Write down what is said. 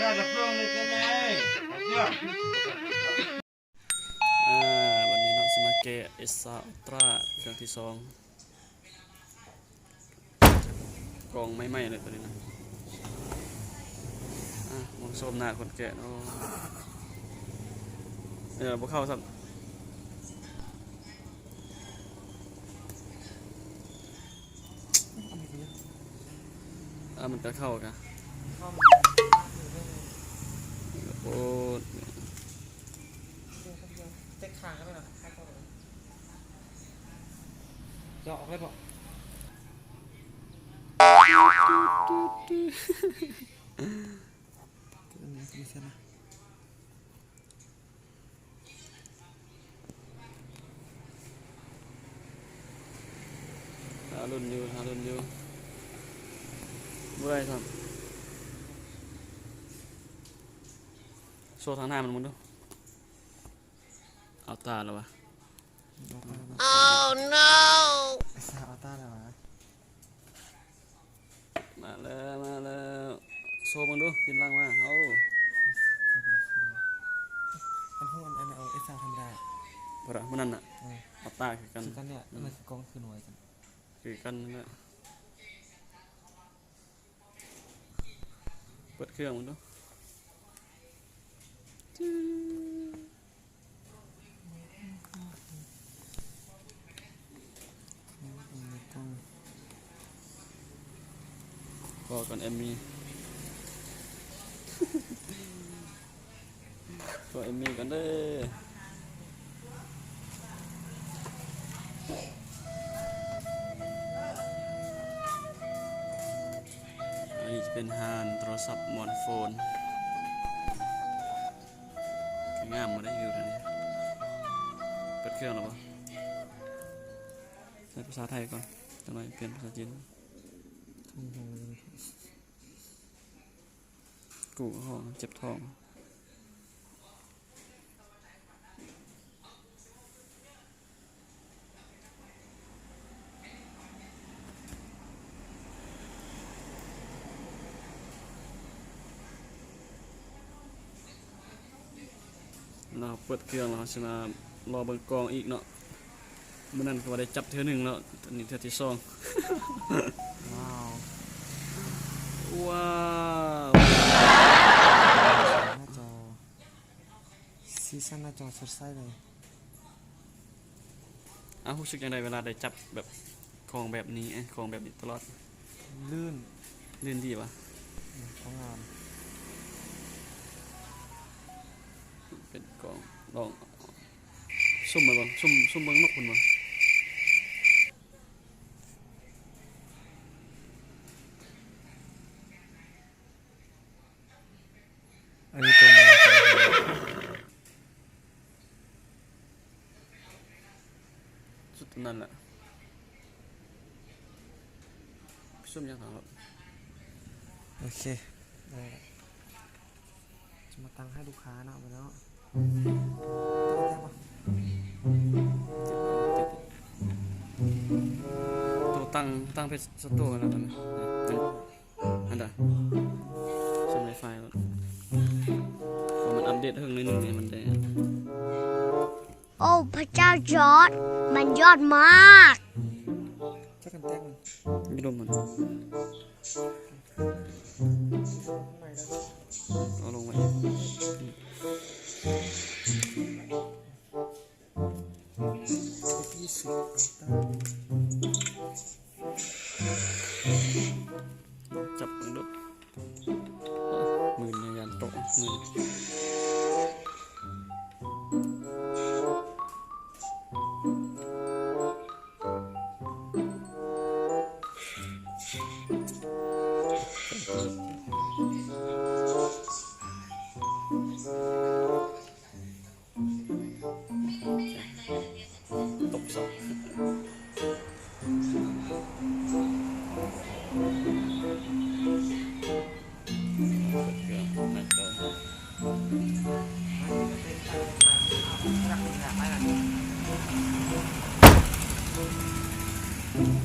วันนี้น้องสมาเกะเอสซาอัลตร้าเครื่องที่2กองไม่ไหม้เลยตัวนี้นะมองโซมหน้าคนแก่เนาะพวกเข้าสักมันจะเข้ากันโอ้เจ๊คางก็ไม่หรอกจะออกได้ปะหารุ่นอยู่เมื่อไรครับโซ่ทางหน้ามันมึงดูเอาตาแล้ววะ Oh no ซาอัลต้าแล้ววะมาแล้วโซ่มึงดูกินล่างมาเอาอันพวกอันเอาเอซาธรรมดาพอละมันนั่นน่ะเอาตาคือกันเนี่ยมันคือกองคือหน่วยกันคือกันนั่นแหละเปิดเครื่องมึงดูพอก่อนเอ็มมี่พอเอ็มมี่กันเด้ออันนี้จะเป็นฮานโทรศัพท์มอนโฟนงามมาได้อยู่ตอนนี้เปิดเครื่องแล้วปะใช้ภาษาไทยก่อนจังหน่อยเปลี่ยนภาษาจีนกูห้องเจ็บท้องเราเปิดเครื่องเราจะมารอเบิ่งกองอีกเนาะเมื่อนั้นก็ได้จับเทื่อหนึ่งแล้วตอนนี้เทื่อที่2ว้าวหน้าจอซีซั่นหน้าจอสดใสเลยรู้สึกยังไงเวลาได้จับแบบของแบบนี้ของแบบนี้ตลอดลื่นดีวะของงานเป็นกองลองซุ่มมาบ้างซุ่มเบิ่งนกคุณบ้างอันนี้ตัวไหนสุดนั่นแหละซุ่มยังครับโอเคได้จะมาตั้งให้ลูกค้าเนาะไปแล้วตัวตั้งเป็นสตูกันแล้วทำไมอันเดอใช้ไวไฟแล้วพอมันอัปเดตเพิ่งนิดนึงเนี่ยมันได้โอ้พระเจ้าจอร์ดมันยอดมาก จะกันแต้มไม่รู้มัน